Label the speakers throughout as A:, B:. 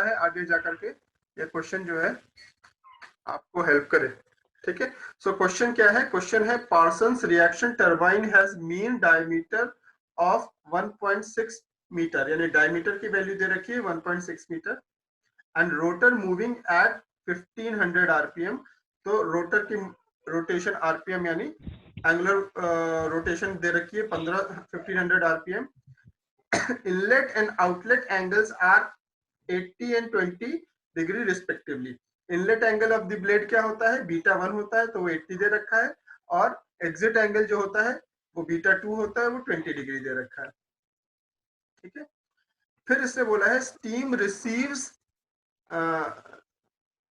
A: सकता है आगे जाकर के ये क्वेश्चन जो है आपको हेल्प करे। ठीक है, सो क्वेश्चन क्या है? क्वेश्चन है Parsons reaction turbine has mean diameter of 1.6 metre, यानी डायमीटर की वैल्यू दे रखी है 1.6 metre and rotor moving at 1500 RPM. तो रोटर की रोटेशन आरपीएम यानी एंगुलर रोटेशन दे रखी है 1500 RPM. Inlet and outlet angles are 80 and 20 degree respectively. Inlet angle of the blade क्या होता है? बीटा 1 होता है, तो वो 80 दे रखा है, और एग्जिट एंगल जो होता है वो बीटा 2 होता है, वो 20 डिग्री दे रखा है। ठीक है, फिर इसने बोला है steam receives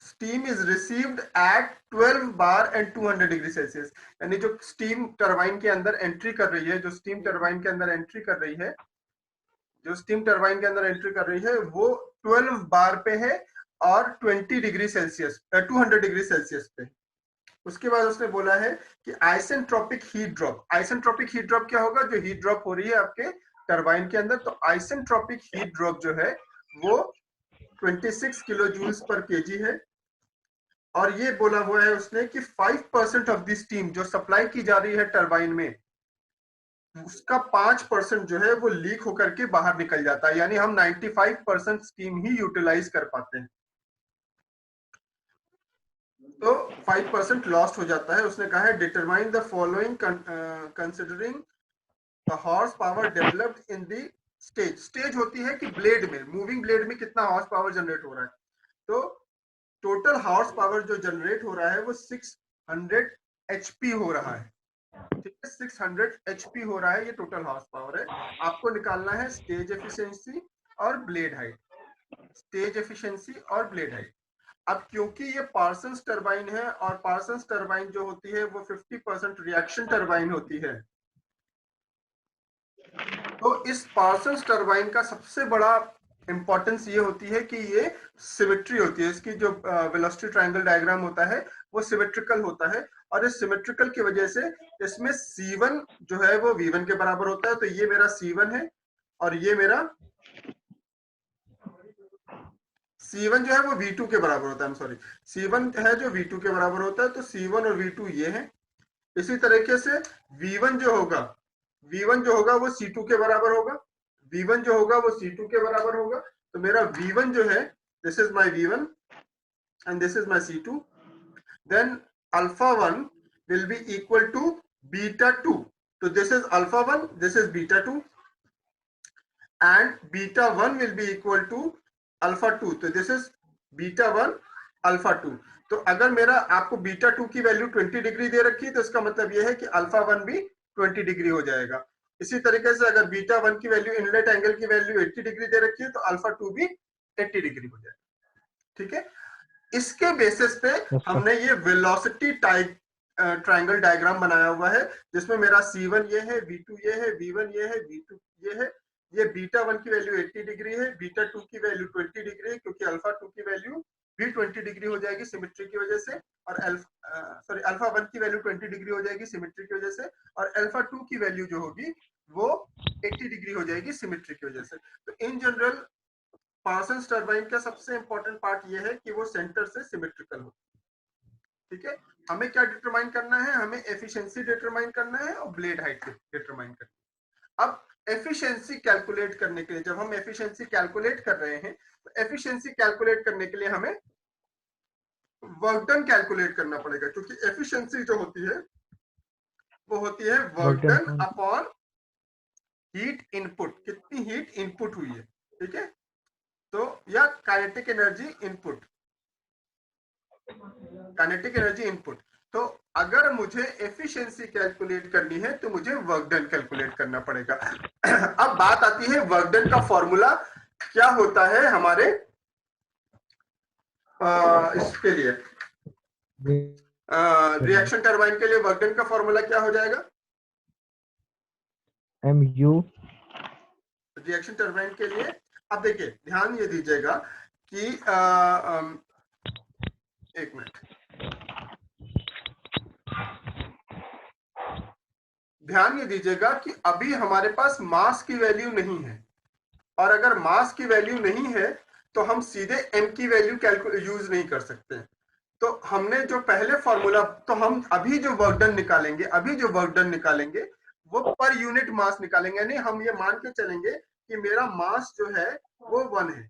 A: steam is received at 12 bar and 200 degree Celsius. यानी जो स्टीम टरबाइन के अंदर एंट्री कर रही है, जो स्टीम टरबाइन के अंदर एंट्री कर रही है, जो स्टीम टरबाइन के अंदर एंट्री कर रही है वो 12 बार पे है और 20 डिग्री सेल्सियस 200 डिग्री सेल्सियस पे। उसके बाद उसने बोला है कि isentropic heat drop. Isentropic heat drop क्या होगा? जो हीट ड्रॉप हो रही है आपके टरबाइन के अंदर, तो आइसेंट्रोपिक हीट ड्रॉप जो है वो 26 किलो जूल्स पर केजी है। और ये बोला हुआ है उसने कि 5% ऑफ द स्टीम जो सप्लाई की जा रही है टरबाइन में, उसका 5% जो है वो लीक होकर के बाहर निकल जाता है, यानी हम 95% स्टीम ही यूटिलाइज कर पाते हैं, तो 5% लॉस्ट हो जाता है। उसने कहा है determine the following considering the horse power developed in the stage. Stage होती है कि ब्लेड में, मूविंग ब्लेड में कितना हॉर्स पावर जनरेट हो रहा है। तो टोटल हॉर्स पावर जो जनरेट हो रहा है वो 600 एचपी हो रहा है। ठीक है, 600 एचपी हो रहा है, ये टोटल हॉर्स पावर है। आपको निकालना है स्टेज एफिशिएंसी और ब्लेड हाइट, स्टेज एफिशिएंसी और ब्लेड हाइट। अब क्योंकि ये पार्सन्स टरबाइन है और पार्सन्स टरबाइन जो होती है वो 50% रिएक्शन टरबाइन होती है, तो इस पार्सन्स टरबाइन का सबसे बड़ा इंपॉर्टेंस ये होती है कि ये सिमेट्री होती है। इसकी जो वेलोसिटी ट्रायंगल डायग्राम होता है वो सिमेट्रिकल होता है, और इस सिमेट्रिकल की वजह से इसमें C1 जो है वो V1 के बराबर होता है। तो ये मेरा C1 है और ये मेरा C1 जो है वो V2 के बराबर होता है। सॉरी, C1 है जो V2 के बराबर होता है, तो C1 और V2 ये है। इसी तरीके से V1 जो होगा वो C2 के बराबर होगा, V1 जो होगा वो C2 के बराबर होगा। तो मेरा V1 जो है, this is my V1 and this is my C2, then alpha 1 will be equal to beta 2. So this is alpha 1, this is beta 2, and beta 1 will be equal to alpha 2. So this is beta 1 alpha 2. तो अगर मेरा आपको beta 2 की value 20 degree दे रखी है, तो इसका मतलब यह है कि अल्फा 1 भी 20 डिग्री हो जाएगा। इसी तरीके से अगर बीटा 1 की वैल्यू, इनलेट एंगल की वैल्यू 80 डिग्री दे रखी है, तो अल्फा 2 भी 80 डिग्री हो जाएगा। ठीक है, इसके बेसिस पे हमने ये वेलोसिटी टाइप ट्रायंगल डायग्राम बनाया हुआ है, जिसमें मेरा C1 ये है, V2 ये है, V1 ये है, V2 ये है। ये बीटा 1 की वैल्यू 80 डिग्री है, बीटा 2 की वैल्यू 20 डिग्री है, क्योंकि अल्फा 2 की वैल्यू भी 20 डिग्री हो जाएगी सिमेट्री की वजह से, और अल्फा 1 की वैल्यू 20 डिग्री हो जाएगी सिमेट्री की वजह से, और अल्फा 2 की वैल्यू जो होगी वो 80 डिग्री हो जाएगी सिमेट्री की वजह से। तो इन जनरल पार्सन्स टरबाइन का सबसे इंपॉर्टेंट पार्ट ये है कि वो सेंटर से सिमेट्रिकल हो। ठीक है, हमें क्या डिटरमाइन करना है? हमें एफिशिएंसी डिटरमाइन करना है और ब्लेड हाइट डिटरमाइन करना है। अब एफिशिएंसी कैलकुलेट करने के लिए, जब हम एफिशिएंसी कैलकुलेट कर रहे हैं, तो एफिशिएंसी कैलकुलेट करने के लिए हमें वर्क डन कैलकुलेट करना पड़ेगा, क्योंकि एफिशिएंसी जो होती है वो होती है work done upon heat input, कितनी हीट इनपुट हुई है। ठीक है, तो या kinetic energy input, kinetic energy input. तो अगर मुझे एफिशिएंसी कैलकुलेट करनी है तो मुझे वर्क डन कैलकुलेट करना पड़ेगा। अब बात आती है वर्क डन का फॉर्मूला क्या होता है हमारे इसके लिए, रिएक्शन टरबाइन के लिए वर्क डन का फॉर्मूला क्या हो जाएगा?
B: MU
A: रिएक्शन टरबाइन के लिए। अब देखिए, ध्यान ये दीजिएगा कि एक मिनट, ध्यान ये दीजिएगा कि अभी हमारे पास मास की वैल्यू नहीं है, और अगर मास की वैल्यू नहीं है तो हम सीधे m की वैल्यू यूज नहीं कर सकते। तो हमने जो पहले फॉर्मूला, तो हम अभी जो वर्क डन निकालेंगे वो पर यूनिट मास निकालेंगे, यानी हम ये मान के चलेंगे कि मेरा मास जो है वो 1 है।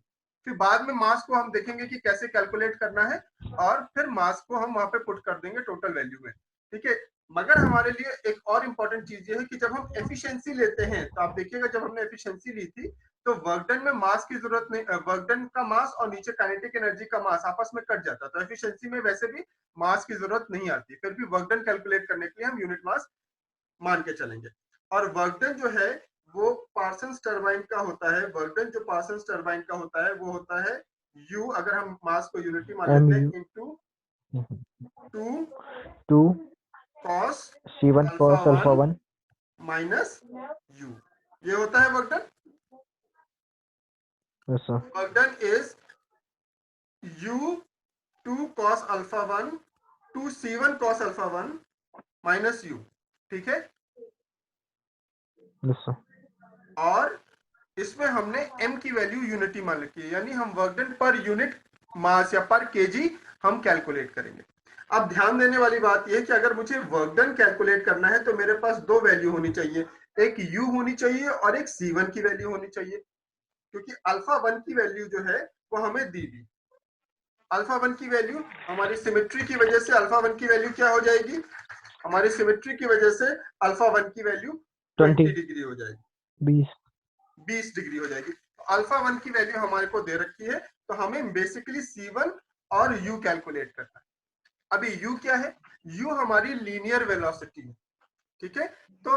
A: फिर बाद में मास को हम देखेंगे कि कैसे कैलकुलेट करना है, और फिर मास को हम वहां पे पुट कर देंगे टोटल वैल्यू में, ठीक है। मगर हमारे लिए एक और इम्पोर्टेंट चीज ये है कि जब हम एफिशिएंसी लेते हैं, तो आप देखिएगा जब हमने एफिशिएंसी ली थी तो वर्कडन में मास की जरूरत नहीं, वर्कडन का मास और नीचे काइनेटिक एनर्जी का मास आपस में कट जाता, तो एफिशिएंसी में वैसे भी मास की जरूरत नहीं आती, फिर भी वर्कडन कैलकुलेट करने के लिए हम यूनिट मास मान के चलेंगे। और वर्कडन जो है वो पार्सन्स टरबाइन का होता है, वर्कडन जो पार्सन्स टरबाइन का होता है वो होता है U, अगर हम मास को यूनिटी मान लेते हैं, into 2 cos
B: C1 cos alpha 1
A: minus U, ये होता है work done.
B: yes sir
A: work done is U2 cos alpha 1 to C1 cos alpha 1 minus U, ठीक है।
B: yes sir
A: और इसमें हमने m की वैल्यू यूनिटी मान रखी है, यानी हम वर्कडन पर यूनिट मास या पर केजी हम कैलकुलेट करेंगे। अब ध्यान देने वाली बात यह है कि अगर मुझे वर्कडन कैलकुलेट करना है तो मेरे पास दो वैल्यू होनी चाहिए, एक U होनी चाहिए और एक C1 की वैल्यू होनी चाहिए, क्योंकि अल्फा 1 की वैल्यू जो है वो हमें दी थी। अल्फा 1 की वैल्यू हमारी सिमेट्री की वजह से अल्फा 1 की वैल्यू क्या हो जाएगी, हमारी सिमेट्री की वजह से अल्फा 1 की वैल्यू 20 डिग्री हो जाएगी, 20 डिग्री हो जाएगी। तो अल्फा 1 की वैल्यू हमारे को दे रखी है, तो हमें बेसिकली C1 और U कैलकुलेट करना है। अभी U क्या है, U हमारी लीनियर वेलोसिटी है, ठीक है। तो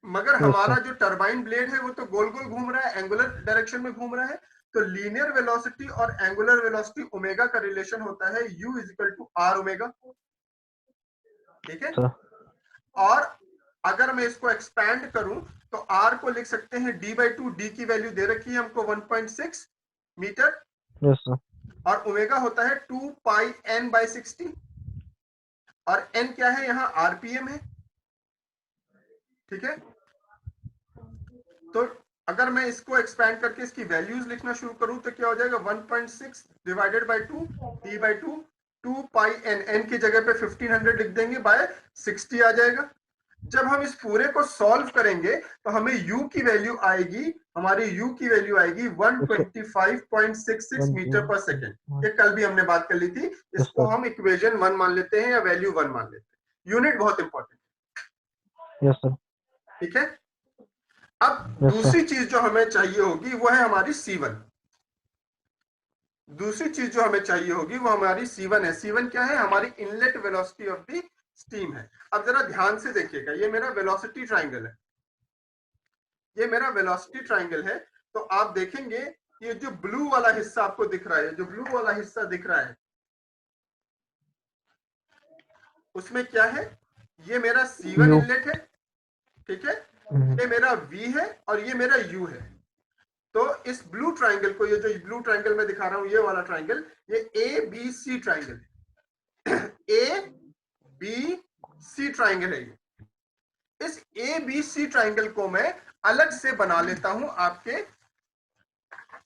A: मगर हमारा जो टरबाइन ब्लेड है वो तो गोल गोल घूम रहा है, एंगुलर डायरेक्शन में घूम रहा है, तो लीनियर वेलोसिटी और एंगुलर वेलोसिटी ओमेगा का रिलेशन होता है U is equal to R omega, ठीक है। और अगर मैं इसको एक्सपैंड करूं तो R को लिख सकते हैं D/2, D की वैल्यू दे रखी है हमको 1.6 मीटर,
B: yes sir
A: और ओमेगा होता है 2 पाई n/60, और n क्या है यहाँ आरपीएम है, ठीक है। तो अगर मैं इसको एक्सपैंड करके इसकी वैल्यूज लिखना शुरू करूं तो क्या हो जाएगा, 1.6 divided by 2 D/2, 2 pi n की जगह पे 1500 लिख देंगे, बाय 60 आ जाएगा। जब हम इस पूरे को सॉल्व करेंगे तो हमें U की वैल्यू आएगी, हमारी U की वैल्यू आएगी 125.66 मीटर पर सेकेंड। ये कल भी हमने बात कर ली थी, इसको हम इक्वेशन 1 मान लेते हैं या वैल्यू 1 मान लेते हैं। यूनिट बहुत इंपॉर्टेंट है,
B: yes sir
A: ठीक है। अब दूसरी चीज जो हमें चाहिए होगी वो है हमारी C1। दूसरी चीज जो हमें चाहिए होगी वो हमारी C1 है। C1 क्या है, हमारी inlet velocity of the steam है। अब जरा ध्यान से देखिएगा, ये मेरा वेलोसिटी ट्राइंगल है, ये मेरा वेलोसिटी ट्राइंगल है। तो आप देखेंगे ये जो ब्लू वाला हिस्सा आपको दिख रहा है, जो ब्लू वाला हिस्सा दिख रहा है उसमें क्या है, ये मेरा C1 इनलेट है, ठीक है। ये मेरा V है और ये मेरा U है। तो इस ब्लू ट्राइंगल को, ये जो ब्लू ट्राइंगल मैं दिखा रहा हूं, ये वाला ट्राइंगल, ये ABC ट्राइंगल है। ABC ट्राइंगल है ये। इस ABC ट्राइंगल को मैं अलग से बना लेता हूं आपके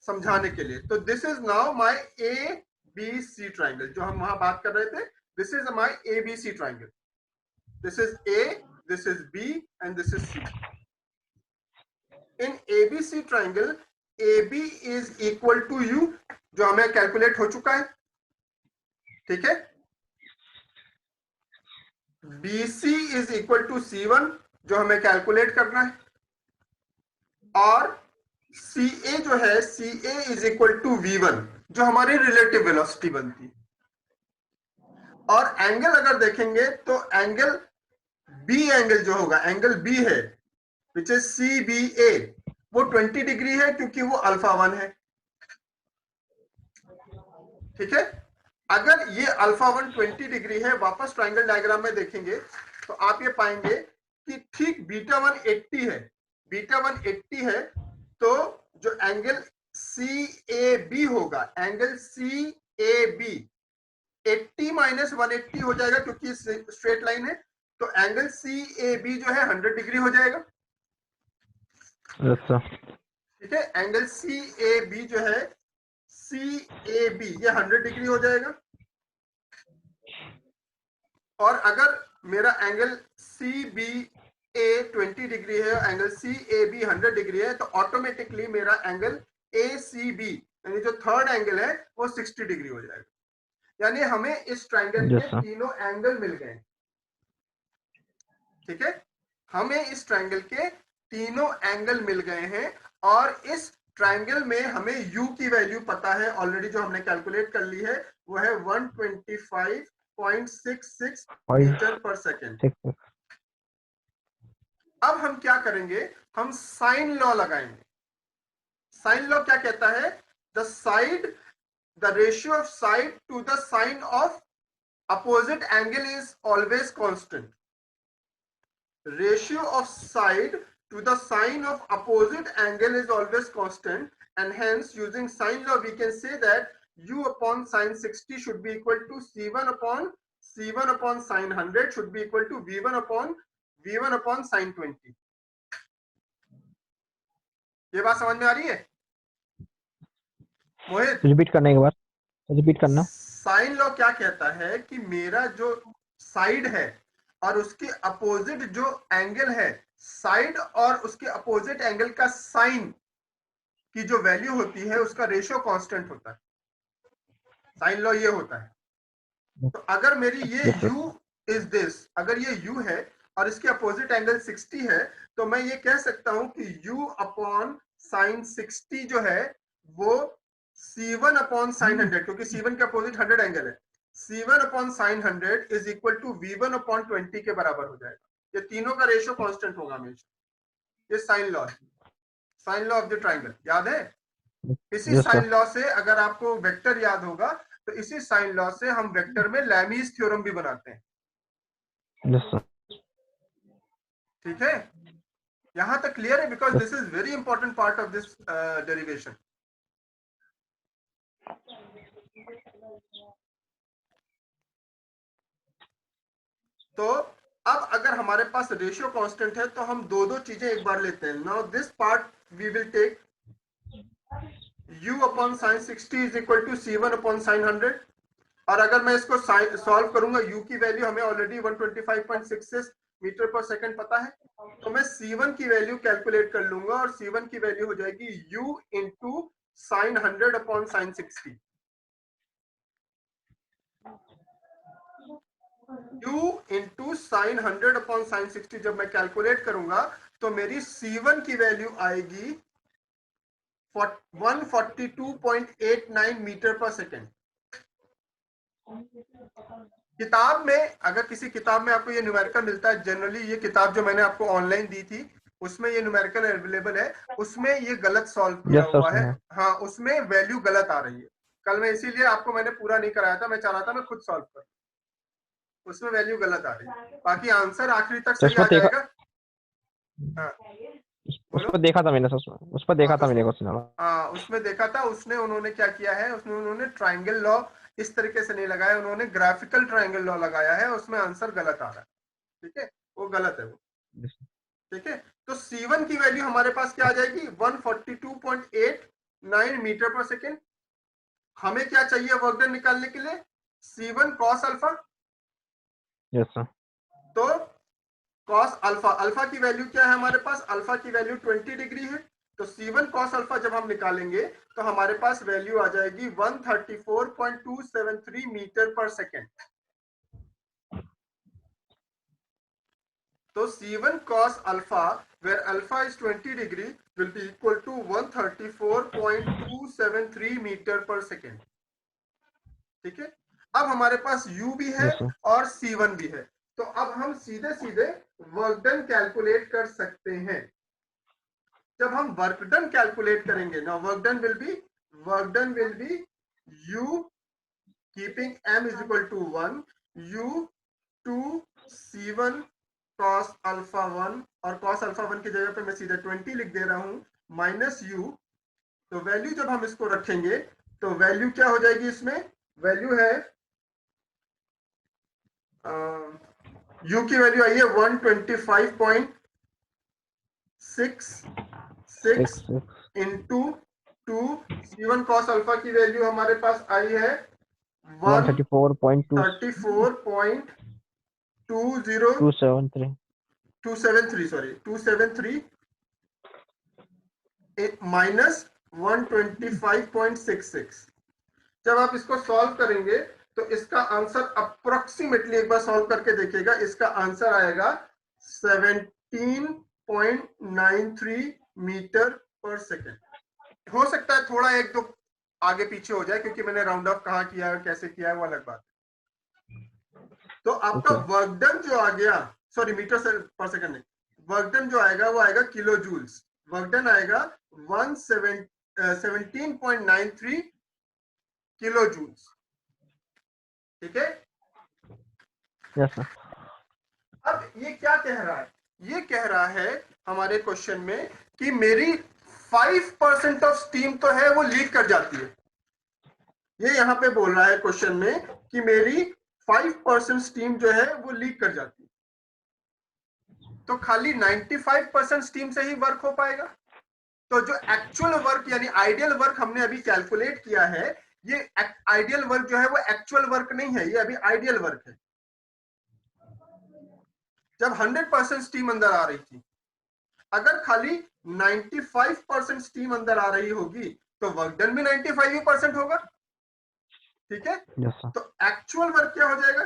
A: समझाने के लिए। तो this is now my ABC triangle, जो हम वहां बात कर रहे थे, this is my ABC triangle. This is A, this is B and this is C। In ABC triangle AB is equal to U, जो हमें कैलकुलेट हो चुका है, ठीक है। BC is equal to C1, जो हमें कैलकुलेट करना है, और CA जो है, CA is equal to V1, जो हमारी रिलेटिव वेलोसिटी बनती है। और एंगल अगर देखेंगे तो एंगल B, एंगल जो होगा, एंगल B है विच इज CBA, वो 20 डिग्री है क्योंकि वो अल्फा 1 है, ठीक है। अगर ये अल्फा 1 20 डिग्री है, वापस ट्राइंगल डायग्राम में देखेंगे तो आप ये पाएंगे कि ठीक बीटा 1 80 है, बीटा 1 80 है, तो जो एंगल CAB होगा, एंगल CAB 80 माइनस 180 हो जाएगा क्योंकि स्ट्रेट लाइन है, तो एंगल CAB जो है 100 डिग्री हो जाएगा,
B: yes sir
A: ठीक है। एंगल CAB जो है CAB ये 100 डिग्री हो जाएगा, और अगर मेरा एंगल CBA 20 डिग्री है, एंगल CAB 100 डिग्री है, तो ऑटोमेटिकली मेरा एंगल ACB यानी जो थर्ड एंगल है वो 60 डिग्री हो जाएगा। यानी हमें इस ट्रायंगल
B: Yes,
A: के
B: sir.
A: तीनों एंगल मिल गए। ठीक है, हमें इस ट्रायंगल के तीनों एंगल मिल गए हैं, और इस ट्रायंगल में हमें u की वैल्यू पता है ऑलरेडी, जो हमने कैलकुलेट कर ली है, वो है 125.66 मीटर पर सेकेंड।
B: 6.
A: अब हम क्या करेंगे, हम साइन लॉ लगाएंगे। साइन लॉ क्या कहता है, the side, the ratio of side to the sine of opposite angle is always constant. Ratio of side to the sine of opposite angle is always constant, and hence using sine law we can say that u upon sine 60 should be equal to c1 upon sine 100 should be equal to v1 upon sine 20। ये बात समझ में आ रही है मोहित?
B: Repeat करने के बाद repeat करना।
A: साइन लॉ क्या कहता है कि मेरा जो साइड है और उसके अपोजिट जो एंगल है, साइड और उसके अपोजिट एंगल का साइन की जो वैल्यू होती है उसका रेशियो कांस्टेंट होता है। साइन लॉ ये होता है। तो अगर मेरी ये
B: Yes, sir.
A: u is this, अगर ये u है और इसके अपोजिट एंगल 60 है, तो मैं ये कह सकता हूं कि u अपॉन साइन 60 जो है वो c1 अपॉन साइन 100, क्योंकि c1 के अपोजिट 100 एंगल है, c1 upon sine 100 is equal to v1 upon 20 के बराबर हो जाएगा। ये तीनों का रेशियो कांस्टेंट होगा हमेशा। ये साइन लॉ है, sine law of the triangle, याद है? इसी
B: Yes,
A: साइन
B: sir.
A: लॉ से, अगर आपको वेक्टर याद होगा, तो इसी साइन लॉ से हम वेक्टर में लैमीज थ्योरम भी बनाते हैं।
B: Yes, sir.
A: ठीक है, यहां तक क्लियर है? Because
B: Yes.
A: This is very important part of this derivation. तो अब अगर हमारे पास रेशियो कांस्टेंट है तो हम दो चीजें एक बार लेते हैं। Now this part we will take u upon sine 60 is equal to c1 upon sine 100, और अगर मैं इसको सॉल्व करूंगा, u की वैल्यू हमें ऑलरेडी 125.66 मीटर पर सेकंड पता है, तो मैं c1 की वैल्यू कैलकुलेट कर लूंगा, और c1 की वैल्यू हो जाएगी u into sine 100 upon sine 60। u into sine 100 upon sine 60 जब मैं कैलकुलेट करूंगा तो मेरी c1 की वैल्यू आएगी 142.89 मीटर पर सेकेंड। किताब में, अगर किसी किताब में आपको ये न्यूमेरिकल मिलता है, जनरली ये किताब जो मैंने आपको ऑनलाइन दी थी उसमें ये न्यूमेरिकल अवेलेबल है, उसमें ये गलत सॉल्व किया
B: Yes, sir.
A: हुआ है। हाँ, उसमें वैल्यू गलत आ रही है। कल मैं इसीलिए आपको मैंने पूरा नहीं कराया था, मैं चाह रहा था मैं खुद सॉल्व करूं, उसमें वैल्यू गलत आ रही है, बाकी आंसर आखिरी तक
B: तो
A: सही आ जाएगा। हाँ,
B: उस पर देखा था मैंने सर, उस पर देखा था मैंने क्वेश्चन वाला।
A: हाँ, उसमें देखा था। उन्होंने क्या किया है, उन्होंने ट्रायंगल लॉ इस तरीके से नहीं लगाया, उन्होंने ग्राफिकल ट्रायंगल लॉ लगाया है, उसमें आंसर गलत आ रहा है। ठीक है, वो गलत है वो। ठीक है, तो c1 की वैल्यू हमारे पास क्या आ जाएगी, 142.89 मीटर पर सेकेंड। हमें क्या चाहिए वर्क डन निकालने के लिए, c1 cos alpha.
B: Yes, sir.
A: तो cos अल्फा, अल्फा की वैल्यू क्या है हमारे पास, अल्फा की वैल्यू 20 डिग्री है, तो c1 cos अल्फा जब हम निकालेंगे तो हमारे पास वैल्यू आ जाएगी 134.273 मीटर पर सेकेंड। तो c1 cos alpha where alpha is 20 degree will be equal to 134.273 metre पर सेकेंड। ठीक है, अब हमारे पास u भी है
B: Yes, sir.
A: और c1 भी है, तो अब हम सीधे सीधे वर्क डन कैलकुलेट कर सकते हैं। जब हम वर्क डन कैलकुलेट करेंगे ना, work done will be u keeping m is equal to 1 u 2 c1 cos alpha 1, और cos अल्फा 1 की जगह पे मैं सीधा 20 लिख दे रहा हूं, माइनस u। तो वैल्यू जब हम इसको रखेंगे तो वैल्यू क्या हो जाएगी, इसमें वैल्यू है u की वैल्यू आई है 125.66
B: 6.
A: इंटू 2 C1 cos अल्फा की वैल्यू हमारे पास आई है
B: 134.2
A: 134.20273
B: 273
A: सॉरी 273 माइनस 125.66। जब आप इसको सॉल्व करेंगे तो इसका आंसर अप्रोक्सीमेटली, एक बार सॉल्व करके देखिएगा, इसका आंसर आएगा 17.93 मीटर पर सेकेंड। हो सकता है थोड़ा एक दो आगे पीछे हो जाए क्योंकि मैंने राउंड ऑफ कहाँ किया है और कैसे किया है वो अलग बात है। तो आपका वर्क डन जो आ गया, सॉरी मीटर पर सेकेंड नहीं, वर्क डन जो आएगा वो आएगा किलो जूल्स। वर्क डन आएगा 17.93 किलो जूल्स। ठीक है।
B: Yes sir.
A: अब ये क्या कह रहा है? ये कह रहा है हमारे क्वेश्चन में कि मेरी 5% ऑफ स्टीम तो है वो लीक कर जाती है। ये यहां पे बोल रहा है क्वेश्चन में कि मेरी 5% स्टीम जो है वो लीक कर जाती है। तो खाली 95% स्टीम से ही वर्क हो पाएगा। तो जो एक्चुअल वर्क यानी आइडियल वर्क हमने अभी कैलकुलेट किया है, ये आइडियल वर्क जो है वो एक्चुअल वर्क नहीं है, ये अभी आइडियल वर्क है। जब 100% स्टीम अंदर आ रही थी, अगर खाली 95% स्टीम अंदर आ रही होगी तो वर्क डन भी 95% होगा। ठीक है।
B: Yes sir.
A: तो एक्चुअल वर्क क्या हो जाएगा?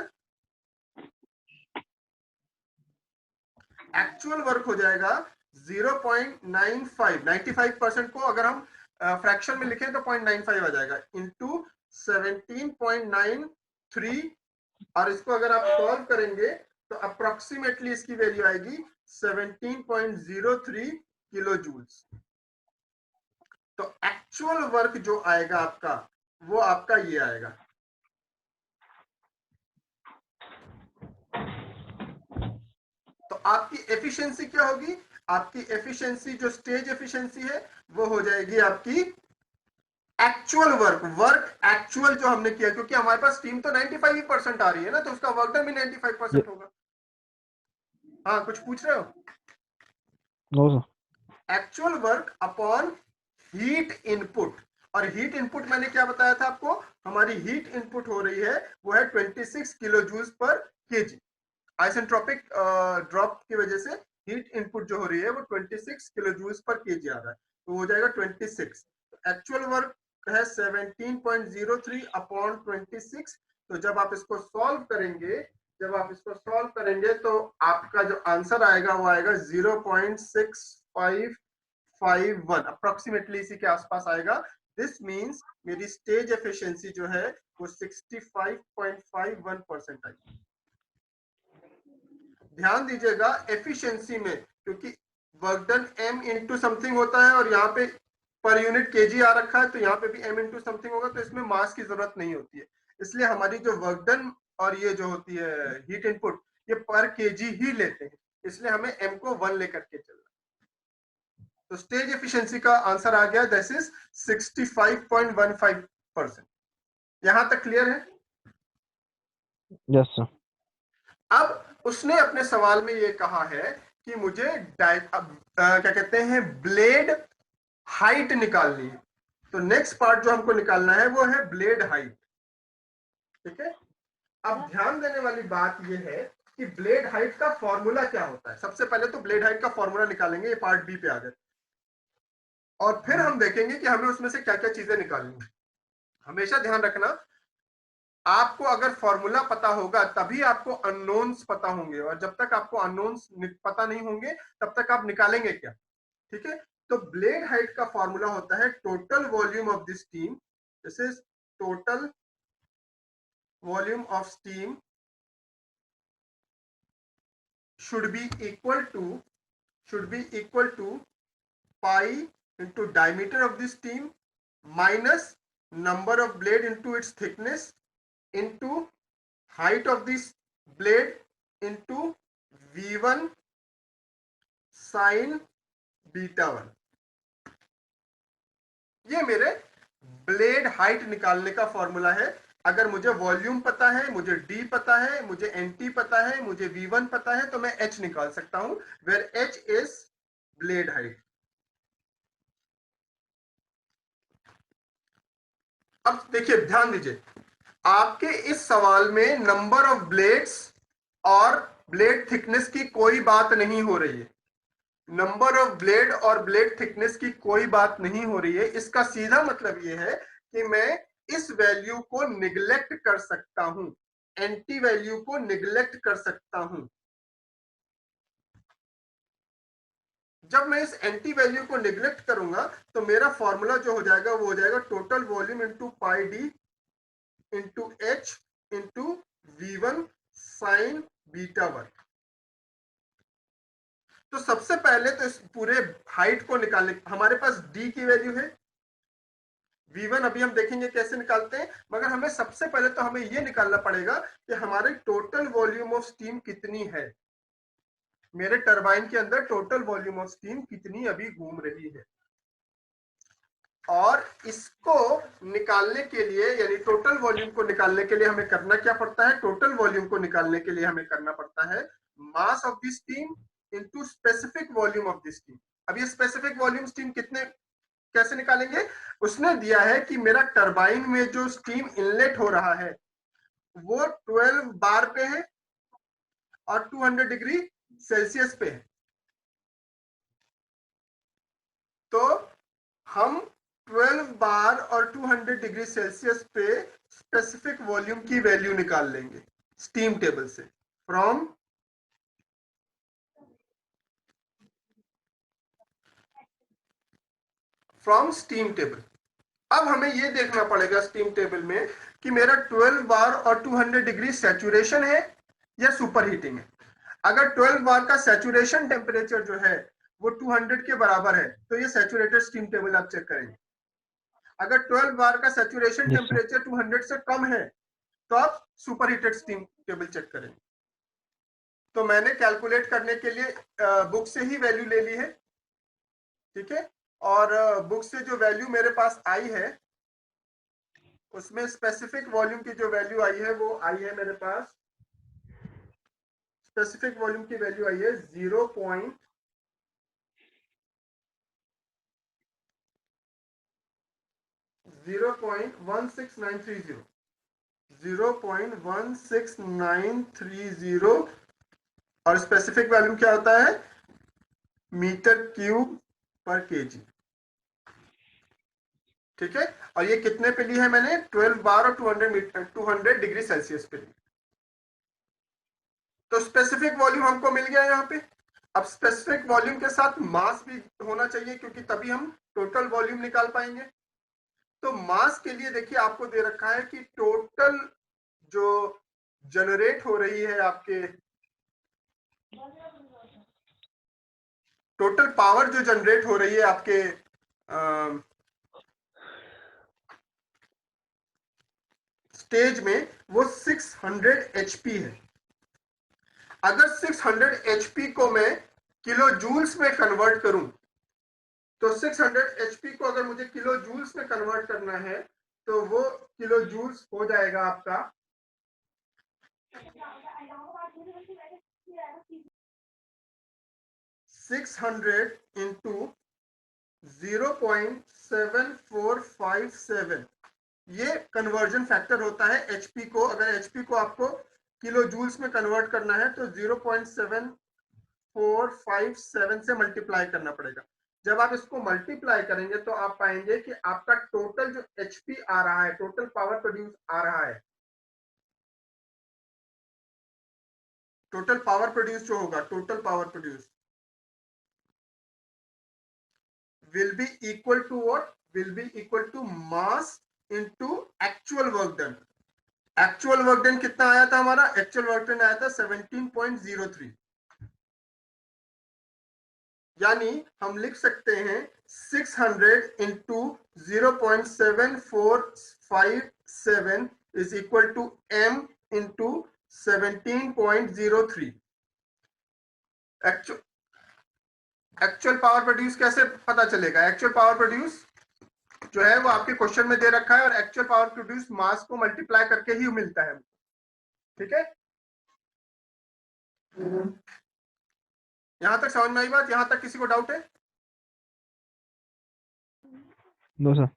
A: एक्चुअल वर्क हो जाएगा 0.95। 95% को अगर हम फ्रैक्शन में लिखें तो 0.95 आ जाएगा इंटू 17.93, और इसको अगर आप सॉल्व करेंगे तो अप्रोक्सीमेटली इसकी वैल्यू आएगी 17.03 किलो जूल्स। तो एक्चुअल वर्क जो आएगा आपका, वो आपका ये आएगा। तो आपकी एफिशिएंसी क्या होगी? आपकी एफिशिएंसी जो स्टेज एफिशिएंसी है वो हो जाएगी आपकी एक्चुअल वर्क एक्चुअल जो हमने किया, क्योंकि हमारे पास स्टीम तो 95% आ रही है ना, तो उसका वर्क डन भी 95% होगा। हाँ, कुछ पूछ रहे हो?
B: No sir.
A: Actual work upon heat input. और हीट इनपुट मैंने क्या बताया था आपको? हमारी हीट इनपुट हो रही है वो है 26 kilo joules per kg. Isentropic drop की वजह से हीट इनपुट जो हो रही है वो 26 किलो जूल्स पर केजी आ रहा है, तो हो जाएगा 26। एक्चुअल वर्क है 17.03 अपॉन 26। तो जब आप इसको सॉल्व करेंगे, तो आपका जो आंसर आएगा वो आएगा 0.6551, अप्रोक्सीमेटली इसी के आसपास आएगा। दिस मीन्स मेरी स्टेज एफिशिएंसी जो है वो 65.51% आएगी। ध्यान दीजिएगा एफिशिएंसी में, क्योंकि work done m into something होता है और यहाँ पे पर यूनिट केजी आ रखा है, तो यहाँ पे भी m इंटू समथिंग होगा, तो इसमें मास की जरूरत नहीं होती है। इसलिए हमारी जो वर्क डन और ये जो होती है हीट इनपुट, ये पर केजी ही लेते हैं, इसलिए हमें m को 1 लेकर के चलना। तो स्टेज एफिशिएंसी का आंसर आ गया, दिस इज 65.15%। यहां तक क्लियर है?
B: Yes sir.
A: अब उसने अपने सवाल में ये कहा है कि मुझे क्या कहते हैं, ब्लेड हाइट निकालनी है। तो नेक्स्ट पार्ट जो हमको निकालना है वो है ब्लेड हाइट। ठीक है। अब ध्यान देने वाली बात ये है कि ब्लेड हाइट का फॉर्मूला क्या होता है। सबसे पहले तो ब्लेड हाइट का फॉर्मूला निकालेंगे, ये पार्ट बी पे आ गए, और फिर हम देखेंगे कि हमें उसमें से क्या क्या चीजें निकालनी है। हमेशा ध्यान रखना, आपको अगर फॉर्मूला पता होगा तभी आपको अननोन्स पता होंगे, और जब तक आपको अननोन्स पता नहीं होंगे तब तक आप निकालेंगे क्या। ठीक है। तो ब्लेड हाइट का फॉर्मूला होता है total volume of the steam. This is total volume of steam should be equal to pi into diameter of the steam minus number of blade into its thickness into height of this blade into V1 sin beta 1। ये मेरे blade height निकालने का formula है। अगर मुझे volume पता है, मुझे डी पता है, मुझे एनटी पता है, मुझे V1 पता है, तो मैं एच निकाल सकता हूं, where H is blade height. अब देखिए ध्यान दीजिए, आपके इस सवाल में नंबर ऑफ ब्लेड्स और ब्लेड थिकनेस की कोई बात नहीं हो रही है। नंबर ऑफ ब्लेड और ब्लेड थिकनेस की कोई बात नहीं हो रही है। इसका सीधा मतलब यह है कि मैं इस वैल्यू को निग्लेक्ट कर सकता हूं, एंटी वैल्यू को निग्लेक्ट कर सकता हूं। जब मैं इस एंटी वैल्यू को निग्लेक्ट करूंगा तो मेरा फॉर्मूला जो हो जाएगा वो हो जाएगा total volume into pi D into H into V1 sine beta वर्ग। तो सबसे पहले तो इस पूरे हाइट को निकालने, हमारे पास d की वैल्यू है, V1 अभी हम देखेंगे कैसे निकालते हैं, मगर हमें सबसे पहले तो हमें यह निकालना पड़ेगा कि हमारे टोटल वॉल्यूम ऑफ स्टीम कितनी है, मेरे टरबाइन के अंदर टोटल वॉल्यूम ऑफ स्टीम कितनी अभी घूम रही है। और इसको निकालने के लिए, यानी टोटल वॉल्यूम को निकालने के लिए हमें करना क्या पड़ता है, टोटल वॉल्यूम को निकालने के लिए हमें करना पड़ता है mass of the steam into specific volume of the steam. अब ये स्पेसिफिक वॉल्यूम स्टीम कितने कैसे निकालेंगे, उसने दिया है कि मेरा टरबाइन में जो स्टीम इनलेट हो रहा है वो 12 बार पे है और 200 डिग्री सेल्सियस पे है। तो हम 12 बार और 200 डिग्री सेल्सियस पे स्पेसिफिक वॉल्यूम की वैल्यू निकाल लेंगे स्टीम टेबल से, फ्रॉम स्टीम टेबल। अब हमें यह देखना पड़ेगा स्टीम टेबल में कि मेरा 12 बार और 200 डिग्री सैचुरेशन है या सुपर हीटिंग है। अगर 12 बार का सैचुरेशन टेम्परेचर जो है वो 200 के बराबर है तो ये सैचुरेटेड स्टीम टेबल आप चेक करेंगे। अगर 12 बार का सैचुरेशन
B: यस सर।
A: टेम्परेचर 200 से कम है तो आप super heated steam table check करेंगे। तो मैंने कैलकुलेट करने के लिए बुक से ही वैल्यू ले ली है, ठीक है। और बुक से जो वैल्यू मेरे पास आई है उसमें स्पेसिफिक वॉल्यूम की जो वैल्यू आई है वो आई है मेरे पास, स्पेसिफिक वॉल्यूम की वैल्यू आई है 0.16930, 0.16930। और स्पेसिफिक वैल्यू क्या होता है, मीटर क्यूब पर केजी, ठीक है। और ये कितने पे ली है मैंने, 12 बार और 200 डिग्री सेल्सियस पे ली। तो स्पेसिफिक वॉल्यूम हमको मिल गया यहाँ पे। अब स्पेसिफिक वॉल्यूम के साथ मास भी होना चाहिए क्योंकि तभी हम टोटल वॉल्यूम निकाल पाएंगे। तो मास के लिए देखिए आपको दे रखा है कि टोटल जो जनरेट हो रही है आपके, टोटल पावर जो जनरेट हो रही है आपके स्टेज में वो 600 एचपी है। अगर 600 एचपी को मैं किलो जूल्स में कन्वर्ट करूं तो 600 एचपी को अगर मुझे किलो जूल्स में कन्वर्ट करना है तो वो किलो जूल्स हो जाएगा आपका 600 इंटू 0.7457। ये कन्वर्जन फैक्टर होता है एचपी को, अगर एचपी को आपको किलो जूल्स में कन्वर्ट करना है तो 0.7457 से मल्टीप्लाई करना पड़ेगा। जब आप इसको मल्टीप्लाई करेंगे तो आप पाएंगे कि आपका टोटल जो एचपी आ रहा है, टोटल पावर प्रोड्यूस आ रहा है, टोटल पावर प्रोड्यूस जो होगा, total power produce will be equal to what, will be equal to mass into actual work done। Actual work done कितना आया था हमारा, एक्चुअल वर्क डन आया था 17.03। यानी हम लिख सकते हैं 600 into 0.747 is equal to m into 17.03। Actual power produce कैसे पता चलेगा, एक्चुअल पावर प्रोड्यूस जो है वो आपके क्वेश्चन में दे रखा है और एक्चुअल पावर प्रोड्यूस मास को मल्टीप्लाई करके ही मिलता है, ठीक है। यहां तक समझ में आई बात, यहां तक किसी को डाउट है?
B: No sir.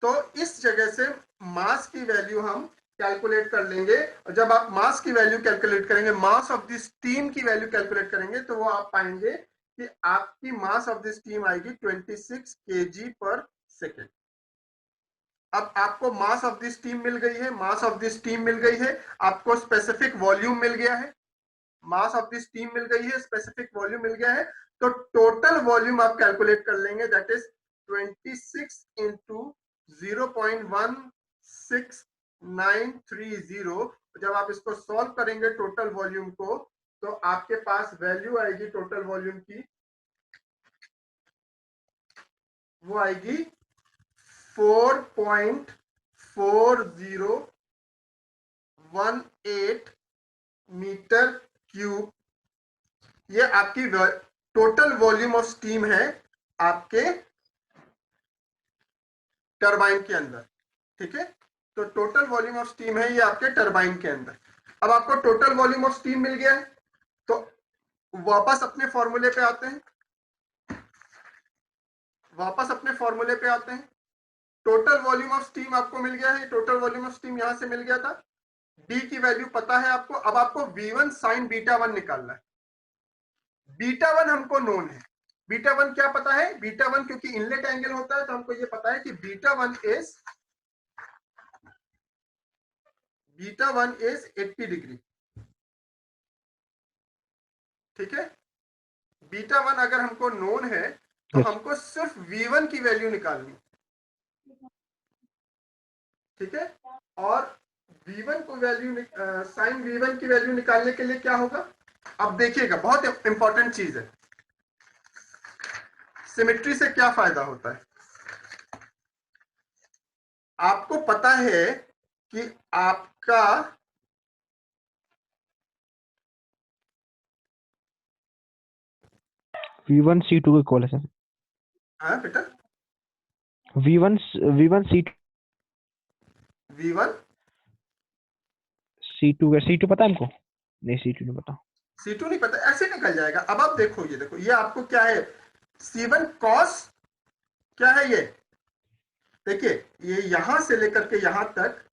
A: तो इस जगह से मास की वैल्यू हम कैलकुलेट कर लेंगे, और जब आप मास की वैल्यू कैलकुलेट करेंगे, मास ऑफ द स्टीम की वैल्यू कैलकुलेट करेंगे, तो वो आप पाएंगे कि आपकी मास ऑफ द स्टीम आएगी 26 kg पर सेकेंड। अब आपको मास ऑफ द स्टीम मिल गई है, मास ऑफ द स्टीम मिल गई है, आपको स्पेसिफिक वॉल्यूम मिल गया है, मास ऑफ द स्टीम मिल गई है, स्पेसिफिक वॉल्यूम मिल गया है, तो टोटल वॉल्यूम आप कैलकुलेट कर लेंगे, दैट इज 26 इंटू 0.16930। जब आप इसको सॉल्व करेंगे टोटल वॉल्यूम को, तो आपके पास वैल्यू आएगी टोटल वॉल्यूम की, वो आएगी 4.4018 मीटर क्यूब। ये आपकी टोटल वॉल्यूम ऑफ स्टीम है आपके टरबाइन के अंदर, ठीक है। तो टोटल वॉल्यूम ऑफ स्टीम है ये आपके टरबाइन के अंदर। अब आपको टोटल वॉल्यूम ऑफ स्टीम मिल गया है, तो वापस अपने फॉर्मूले पे आते हैं, वापस अपने फॉर्मूले पे आते हैं। टोटल वॉल्यूम ऑफ स्टीम आपको मिल गया है, टोटल वॉल्यूम ऑफ स्टीम यहां से मिल गया था, डी की वैल्यू पता है आपको। अब आपको V1 साइन बीटा 1 निकालना है। बीटा 1 हमको नोन है, बीटा 1 क्या पता है, बीटा 1 क्योंकि इनलेट एंगल होता है, तो हमको ये पता है कि बीटा 1 इज 80 डिग्री, ठीक है। बीटा 1 अगर हमको नोन है, तो
B: यस
A: हमको सिर्फ V1 की वैल्यू निकालनी, ठीक है। और V1 को वैल्यू साइन V1 की वैल्यू निकालने के लिए क्या होगा, अब देखिएगा बहुत इंपॉर्टेंट चीज है, सिमेट्री से क्या फायदा होता है। आपको पता है कि आपका
B: V1 C2 को इक्वल है सर।
A: हाँ बेटा,
B: V1 C2
A: V1
B: C2 पता है हमको? नहीं C2 नहीं पता।
A: C2 नहीं पता, ऐसे निकल जाएगा। अब आप देखो, ये देखो, ये आपको क्या है, C1 कॉस क्या है ये, देखिए ये यहां से लेकर के यहां तक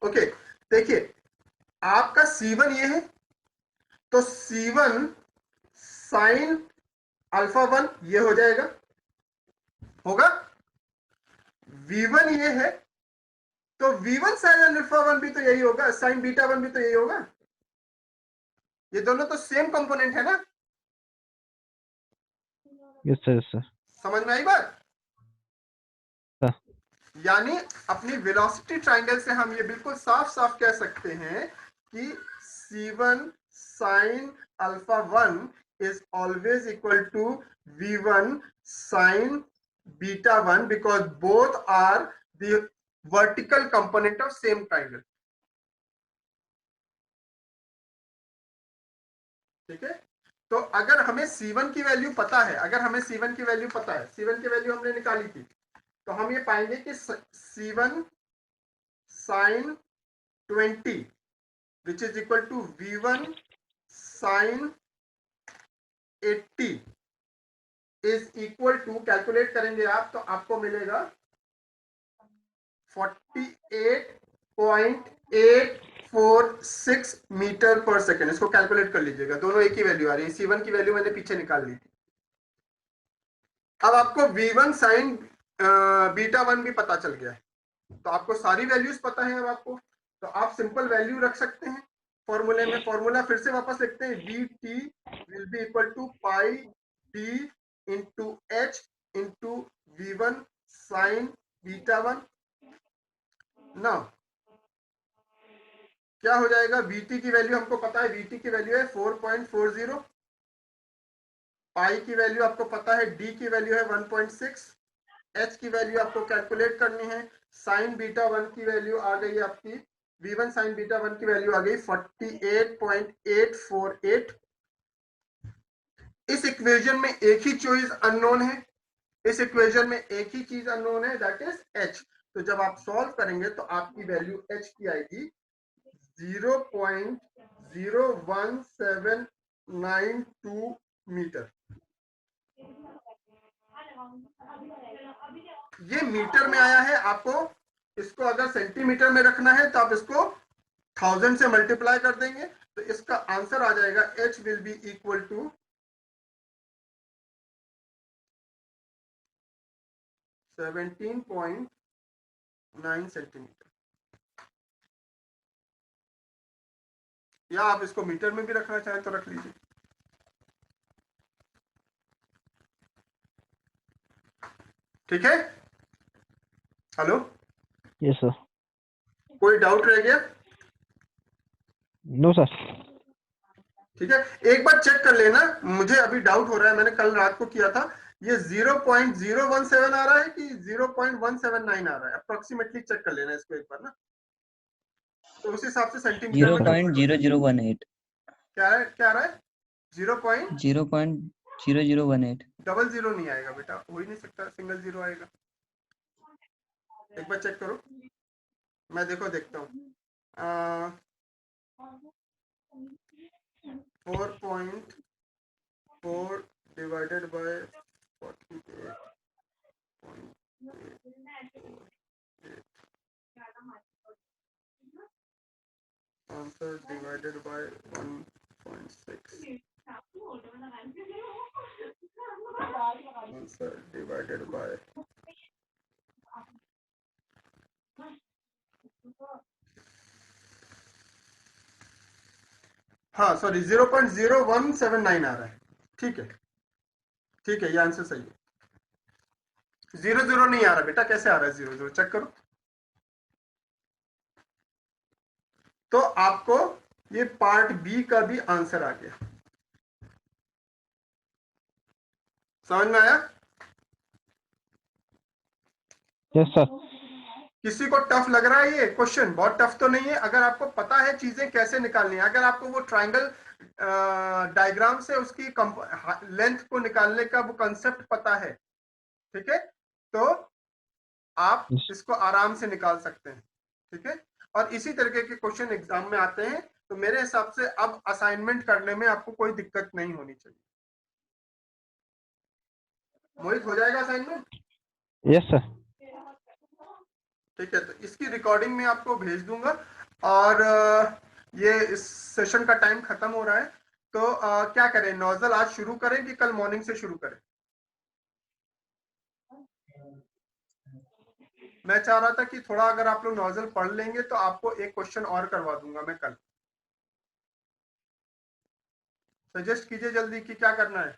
A: ओके, देखिए आपका C1 ये है, तो C1 साइन अल्फा 1 ये हो जाएगा, होगा। V1 ये है, तो V1 साइन अल्फा 1 भी तो यही होगा, साइन बीटा 1 भी तो यही होगा, ये दोनों तो सेम कंपोनेंट है ना।
B: Yes sir yes sir.
A: समझ में आई बात।
B: हाँ।
A: यानी अपनी वेलोसिटी ट्रायंगल से हम ये बिल्कुल साफ साफ कह सकते हैं कि C1 sine alpha 1 is always equal to V1 sine beta 1, because both are the vertical component of same triangle, ठीक है। तो अगर हमें C1 की वैल्यू पता है, अगर हमें C1 की वैल्यू पता है, C1 की वैल्यू हमने निकाली थी, तो हम ये पाएंगे कि C1 sine 20 which is equal to V1 sine 80 is equal to, calculate करेंगे आप तो आपको मिलेगा 48.846 मीटर पर सेकेंड। इसको कैलकुलेट कर लीजिएगा, दोनों एक ही वैल्यू आ रही है। C1 की वैल्यू मैंने पीछे निकाल ली थी। अब आपको V1 साइन बीटा 1 भी पता चल गया है, तो आपको सारी वैल्यूज पता है। अब आपको, तो आप सिंपल वैल्यू रख सकते हैं फॉर्मूले में। फॉर्मूला फिर से वापस लिखते हैं, VT will be equal to pi D into H into V1 sine beta 1। ना क्या हो जाएगा, VT की वैल्यू हमको पता है, VT की वैल्यू है 4.40, पाई की वैल्यू आपको पता है, D की वैल्यू है 1.6, H की वैल्यू आपको कैलकुलेट करनी है। साइन बीटा 1 की वैल्यू आ गई आपकी, V1 साइन बीटा 1 की वैल्यू आ गई 48.848। इस इक्वेशन में एक ही चीज अननोन है, इस इक्वेशन में एक ही चीज अननोन है, दैट इज H। तो जब आप सॉल्व करेंगे तो आपकी वैल्यू H की आएगी 0.01792 मीटर। ये मीटर में आया है, आपको इसको अगर सेंटीमीटर में रखना है तो आप इसको 1000 से मल्टीप्लाई कर देंगे, तो इसका आंसर आ जाएगा H will be equal to 17.9 centimetre, या आप इसको मीटर में भी रखना चाहें तो रख लीजिए। ठीक है, हेलो,
B: यस सर।
A: कोई डाउट रह गया?
B: No sir.
A: ठीक है, एक बार चेक कर लेना, मुझे अभी डाउट हो रहा है, मैंने कल रात को किया था, ये 0.017 आ रहा है कि 0.179 आ रहा है, अप्रोक्सीमेटली चेक कर लेना इसको एक बार ना, तो उस हिसाब से सेंटीमीटर में convert हो जाएगा।
C: 0.0018
A: क्या है, क्या आ रहा है?
C: 0.0018
A: डबल जीरो नहीं आएगा बेटा, हो ही नहीं सकता, सिंगल जीरो आएगा। एक बार चेक करो, मैं देखता हूँ। 4.4 divided by 48.8 answer divided by 1.6 answer divided by हाँ सॉरी 0.0179 आ रहा है। ठीक है, ठीक है, ये आंसर सही है। 00 नहीं आ रहा बेटा, कैसे आ रहा है 00? चेक करो। तो आपको ये पार्ट बी का भी आंसर आ गया, समझ में आया?
B: Yes sir.
A: किसी को टफ लग रहा है ये क्वेश्चन? बहुत टफ तो नहीं है, अगर आपको पता है चीजें कैसे निकालनी है, अगर आपको वो ट्रायंगल डायग्राम से उसकी लेंथ को निकालने का वो कंसेप्ट पता है, ठीक है, तो आप इसको आराम से निकाल सकते हैं। ठीक है, और इसी तरीके के क्वेश्चन एग्जाम में आते हैं, तो मेरे हिसाब से अब असाइनमेंट करने में आपको कोई दिक्कत नहीं होनी चाहिए। मोहित, हो जाएगा असाइनमेंट?
B: Yes sir.
A: ठीक है, तो इसकी रिकॉर्डिंग में आपको भेज दूंगा, और ये इस सेशन का टाइम खत्म हो रहा है, तो क्या करें, नोजल आज शुरू करें कि कल मॉर्निंग से शुरू करें? मैं चाह रहा था कि थोड़ा अगर आप लोग नोजल पढ़ लेंगे तो आपको एक क्वेश्चन और करवा दूंगा मैं कल। सजेस्ट कीजिए जल्दी कि क्या करना है।